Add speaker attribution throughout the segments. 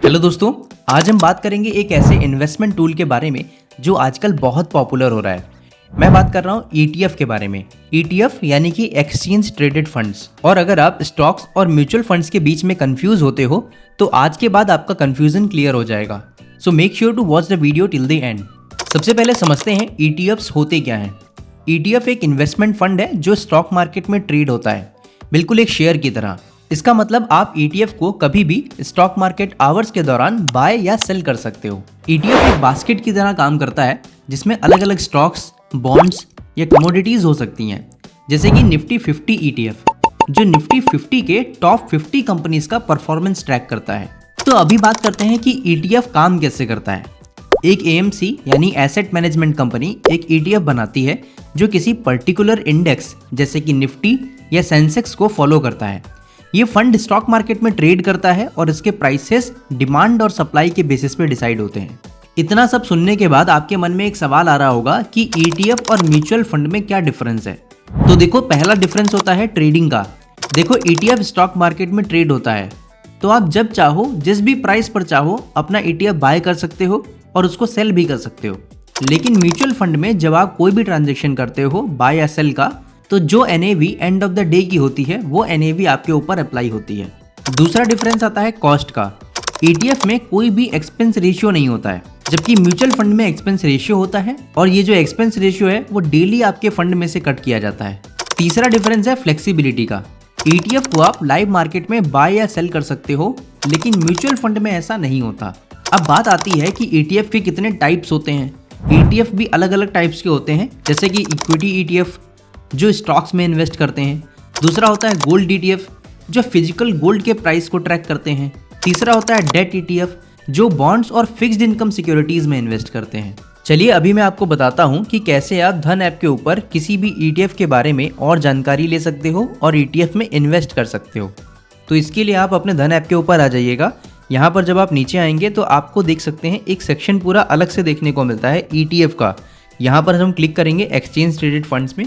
Speaker 1: Hello दोस्तों, आज हम बात करेंगे एक ऐसे इन्वेस्टमेंट टूल के बारे में जो आजकल बहुत पॉपुलर हो रहा है। मैं बात कर रहा हूँ ETF के बारे में। ETF यानी कि एक्सचेंज ट्रेडेड फंड्स। और अगर आप स्टॉक्स और म्यूचुअल फंड्स के बीच में कंफ्यूज होते हो तो आज के बाद आपका कंफ्यूजन क्लियर हो जाएगा। So make sure to watch the video till the end. सबसे पहले समझते हैं ETFs होते क्या हैं। ETF एक इन्वेस्टमेंट फंड है जो स्टॉक मार्केट में ट्रेड होता है, बिल्कुल एक शेयर की तरह। इसका मतलब आप ETF को कभी भी स्टॉक मार्केट आवर्स के दौरान बाय या सेल कर सकते हो। ETF एक बास्केट की तरह काम करता है जिसमें अलग अलग स्टॉक्स, बॉन्ड्स या कमोडिटीज हो सकती हैं, जैसे कि निफ्टी 50 ETF जो निफ्टी 50 के टॉप 50 कंपनीज का परफॉर्मेंस ट्रैक करता है। तो अभी बात करते हैं कि ETF काम कैसे करता है। एक AMC यानी एसेट मैनेजमेंट कंपनी एक ETF बनाती है जो किसी पर्टिकुलर इंडेक्स जैसे कि निफ्टी या सेंसेक्स को फॉलो करता है। ये फंड स्टॉक मार्केट में ट्रेड करता है और इसके प्राइसेस डिमांड और सप्लाई के बेसिस पे डिसाइड होते हैं। इतना सब सुनने के बाद आपके मन में एक सवाल आ रहा होगा कि ETF और म्यूचुअल फंड में क्या डिफरेंस है। तो देखो, पहला डिफरेंस होता है ट्रेडिंग का। देखो, ETF स्टॉक मार्केट में ट्रेड होता है, तो आप जब चाहो जिस भी प्राइस पर चाहो अपना ETF बाय कर सकते हो और उसको सेल भी कर सकते हो। लेकिन म्यूचुअल फंड में जब आप कोई भी ट्रांजेक्शन करते हो बाय या सेल का, तो जो NAV end of the day की होती है वो NAV आपके ऊपर अप्लाई होती है। दूसरा डिफरेंस आता है कॉस्ट का। ETF में कोई भी एक्सपेंस रेशियो नहीं होता है, जबकि म्यूचुअल फंड में एक्सपेंस रेशियो होता है और ये जो एक्सपेंस रेशियो है वो डेली आपके फंड में से कट किया जाता है। तीसरा डिफरेंस है फ्लेक्सिबिलिटी का। ETF को आप लाइव मार्केट में बाय या सेल कर सकते हो, लेकिन म्यूचुअल फंड में ऐसा नहीं होता। अब बात आती है कि ETF के कितने टाइप्स होते हैं। ETF भी अलग अलग टाइप्स के होते हैं, जैसे कि इक्विटी ETF जो स्टॉक्स में इन्वेस्ट करते हैं। दूसरा होता है गोल्ड ETF जो फिजिकल गोल्ड के प्राइस को ट्रैक करते हैं। तीसरा होता है डेट ETF जो बॉन्ड्स और फिक्स्ड इनकम सिक्योरिटीज में इन्वेस्ट करते हैं। चलिए अभी मैं आपको बताता हूं कि कैसे आप धन ऐप के ऊपर किसी भी ETF के बारे में और जानकारी ले सकते हो और ETF में इन्वेस्ट कर सकते हो। तो इसके लिए आप अपने धन ऐप के ऊपर आ जाइएगा। यहाँ पर जब आप नीचे आएंगे तो आपको देख सकते हैं एक सेक्शन पूरा अलग से देखने को मिलता है ETF का। यहाँ पर हम क्लिक करेंगे एक्सचेंज ट्रेडेड फंड्स में,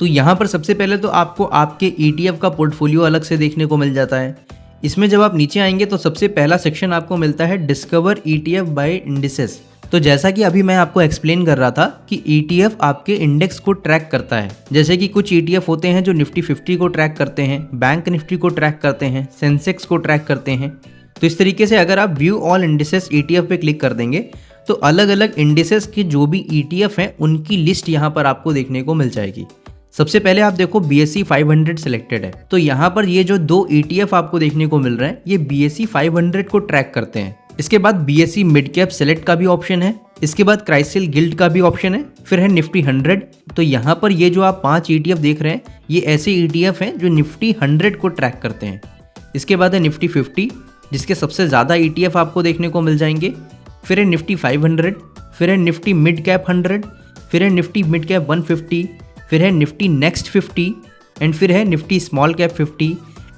Speaker 1: तो यहाँ पर सबसे पहले तो आपको आपके ETF का पोर्टफोलियो अलग से देखने को मिल जाता है। इसमें जब आप नीचे आएंगे तो सबसे पहला सेक्शन आपको मिलता है डिस्कवर ETF बाय इंडिसेस। तो जैसा कि अभी मैं आपको एक्सप्लेन कर रहा था कि ETF आपके इंडेक्स को ट्रैक करता है। जैसे कि कुछ ETF होते हैं जो निफ्टी 50 को ट्रैक करते हैं, बैंक निफ्टी को ट्रैक करते हैं, सेंसेक्स को ट्रैक करते हैं। तो इस तरीके से अगर आप व्यू ऑल इंडिसेस ETF पे क्लिक कर देंगे तो अलग अलग इंडिसेस के जो भी ETF हैं उनकी लिस्ट यहाँ पर आपको देखने को मिल जाएगी। सबसे पहले आप देखो BSE 500 सिलेक्टेड है, तो यहाँ पर ये जो दो ETF आपको देखने को मिल रहे हैं ये BSE 500 को ट्रैक करते हैं। इसके बाद BSE मिड कैप सेलेक्ट का भी ऑप्शन है, इसके बाद क्राइसिल गिल्ड का भी ऑप्शन है, फिर है निफ्टी 100। तो यहाँ पर ये जो आप 5 ETF देख रहे हैं ये ऐसे ETF हैं जो निफ्टी 100 को ट्रैक करते हैं। इसके बाद है निफ्टी 50 जिसके सबसे ज़्यादा ETF आपको देखने को मिल जाएंगे। फिर है निफ्टी 500, फिर है निफ्टी मिड कैप 100, फिर है निफ्टी मिड कैप 150, फिर है निफ्टी नेक्स्ट 50 एंड फिर है निफ्टी स्मॉल कैप 50।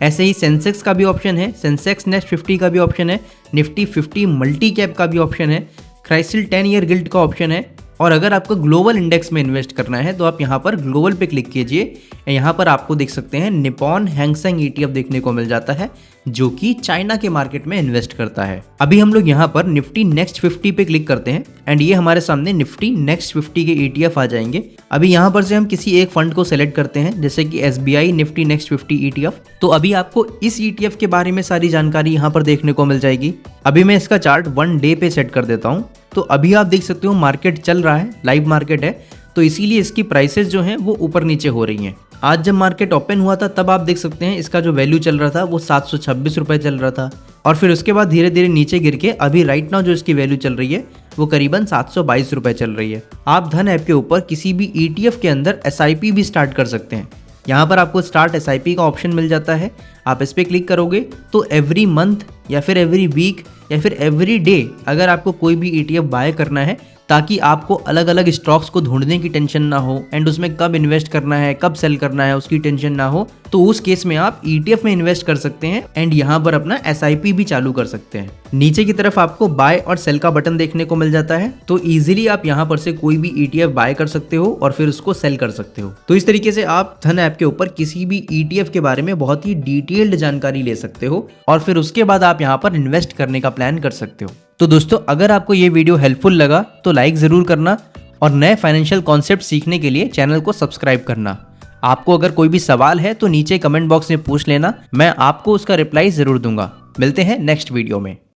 Speaker 1: ऐसे ही सेंसेक्स का भी ऑप्शन है, सेंसेक्स नेक्स्ट 50 का भी ऑप्शन है, निफ्टी 50 मल्टी कैप का भी ऑप्शन है, क्राइसिल 10 ईयर गिल्ड का ऑप्शन है। और अगर आपको ग्लोबल इंडेक्स में इन्वेस्ट करना है तो आप यहाँ पर ग्लोबल पे क्लिक कीजिए। यहाँ पर आपको देख सकते हैं निप्पॉन हैंगसेंग ETF देखने को मिल जाता है जो कि चाइना के मार्केट में इन्वेस्ट करता है। अभी हम लोग यहाँ पर निफ्टी नेक्स्ट 50 पे क्लिक करते हैं एंड ये हमारे सामने निफ्टी नेक्स्ट 50 के ETF आ जाएंगे। अभी यहाँ पर से हम किसी एक फंड को सेलेक्ट करते हैं, जैसे कि SBI निफ्टी नेक्स्ट 50 ETF। तो अभी आपको इस ETF के बारे में सारी जानकारी यहाँ पर देखने को मिल जाएगी। अभी मैं इसका चार्ट 1 डे पे सेट कर देता हूँ। तो अभी आप देख सकते हो मार्केट चल रहा है, लाइव मार्केट है, तो इसीलिए इसकी प्राइसेस जो हैं वो ऊपर नीचे हो रही हैं। आज जब मार्केट ओपन हुआ था तब आप देख सकते हैं इसका जो वैल्यू चल रहा था वो 726 रुपये चल रहा था और फिर उसके बाद धीरे धीरे नीचे गिर के अभी राइट नाउ जो इसकी वैल्यू चल रही है वो करीबन 722 रुपये चल रही है। आप धन ऐप के ऊपर किसी भी ETF के अंदर SIP भी स्टार्ट कर सकते हैं। यहाँ पर आपको स्टार्ट SIP का ऑप्शन मिल जाता है। आप इस पर क्लिक करोगे तो एवरी मंथ या फिर एवरी वीक या फिर एवरी डे अगर आपको कोई भी ETF बाय करना है ताकि आपको अलग अलग स्टॉक्स को ढूंढने की टेंशन ना हो एंड उसमें कब इन्वेस्ट करना है, कब सेल करना है उसकी टेंशन ना हो, तो उस केस में आप ETF में इन्वेस्ट कर सकते हैं एंड यहाँ पर अपना SIP भी चालू कर सकते हैं। नीचे की तरफ आपको बाय और सेल का बटन देखने को मिल जाता है, तो इजीली आप यहाँ पर से कोई भी ETF बाय कर सकते हो और फिर उसको सेल कर सकते हो। तो इस तरीके से आप धन ऐप के ऊपर किसी भी ETF के बारे में बहुत ही डिटेल डिटेल्ड जानकारी ले सकते हो और फिर उसके बाद आप यहाँ पर इन्वेस्ट करने का प्लान कर सकते हो। तो दोस्तों, अगर आपको ये वीडियो हेल्पफुल लगा तो लाइक ज़रूर करना और नए फाइनेंशियल कॉन्सेप्ट सीखने के लिए चैनल को सब्सक्राइब करना। आपको अगर कोई भी सवाल है तो नीचे कमेंट बॉक्स में पूछ लेना, मैं आपको उसका रिप्लाई ज़रूर दूंगा। मिलते हैं नेक्स्ट वीडियो में।